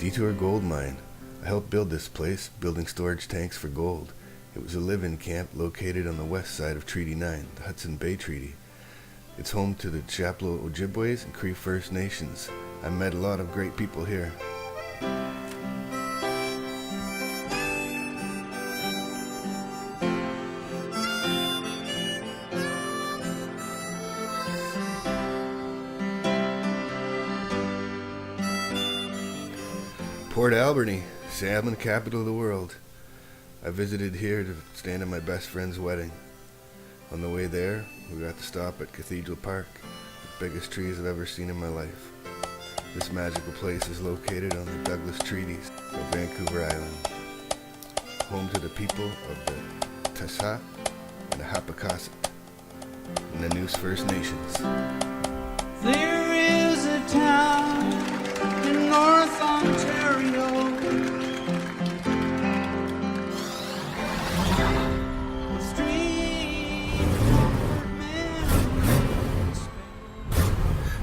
Detour Gold Mine. I helped build this place, building storage tanks for gold. It was a live-in camp located on the west side of Treaty 9, the Hudson Bay Treaty. It's home to the Chapleau Ojibways and Cree First Nations. I met a lot of great people here. Port Alberni, salmon capital of the world. I visited here to stand at my best friend's wedding. On the way there, we got to stop at Cathedral Park, the biggest trees I've ever seen in my life. This magical place is located on the Douglas Treaties of Vancouver Island, home to the people of the Tassat and the Hapakasset and the News First Nations. There is a town in North Ontario,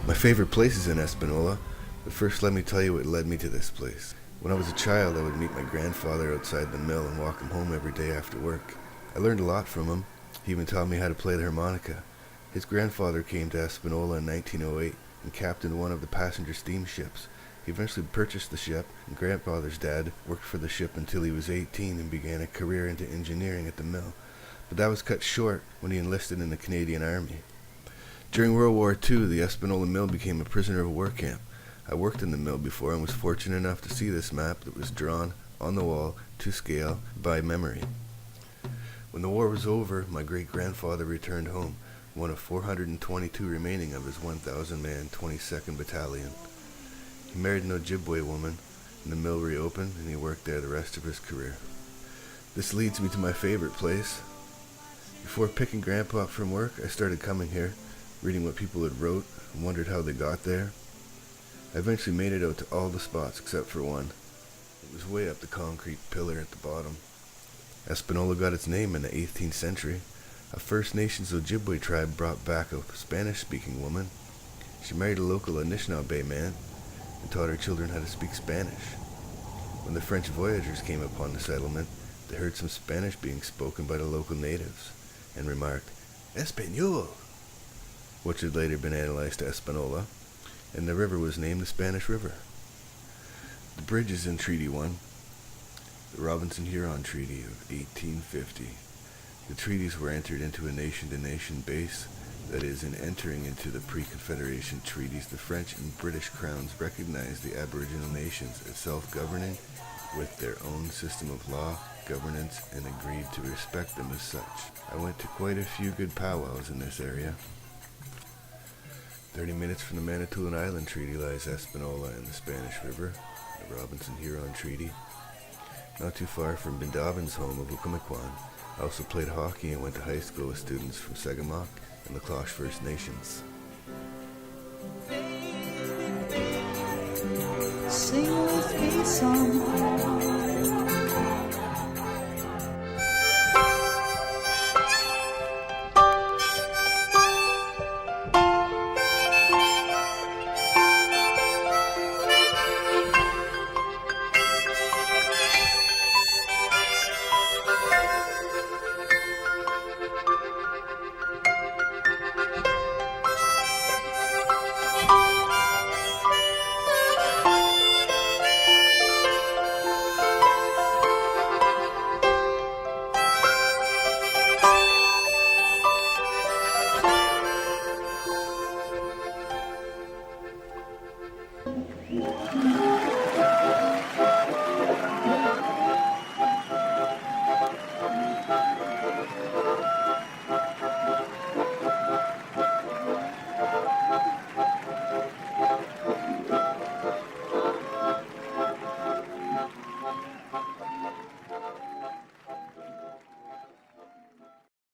my favorite place is in Espanola, but first let me tell you what led me to this place. When I was a child, I would meet my grandfather outside the mill and walk him home every day after work. I learned a lot from him. He even taught me how to play the harmonica. His grandfather came to Espanola in 1908 and captained one of the passenger steamships. He eventually purchased the ship, and grandfather's dad worked for the ship until he was 18 and began a career into engineering at the mill. But that was cut short when he enlisted in the Canadian Army. During World War II, the Espanola Mill became a prisoner of war camp. I worked in the mill before and was fortunate enough to see this map that was drawn on the wall to scale by memory. When the war was over, my great-grandfather returned home, one of 422 remaining of his 1,000-man 22nd Battalion. He married an Ojibwe woman, and the mill reopened, and he worked there the rest of his career. This leads me to my favorite place. Before picking Grandpa up from work, I started coming here, reading what people had wrote, and wondered how they got there. I eventually made it out to all the spots except for one. It was way up the concrete pillar at the bottom. Espanola got its name in the 18th century. A First Nations Ojibwe tribe brought back a Spanish-speaking woman. She married a local Anishinaabe man and taught her children how to speak Spanish. When the French voyagers came upon the settlement, they heard some Spanish being spoken by the local natives and remarked, "Español," which had later been analyzed to Espanola, and the river was named the Spanish River. The bridge is in Treaty 1, the Robinson-Huron Treaty of 1850. The treaties were entered into a nation-to-nation base. That is, in entering into the pre-Confederation treaties, the French and British crowns recognized the Aboriginal nations as self-governing with their own system of law, governance, and agreed to respect them as such. I went to quite a few good powwows in this area. 30 minutes from the Manitoulin Island Treaty lies Espanola and the Spanish River, the Robinson-Huron Treaty. Not too far from Bindabin's home of Ukamiquan. I also played hockey and went to high school with students from Sagamok and the Cloche First Nations. sing with me some.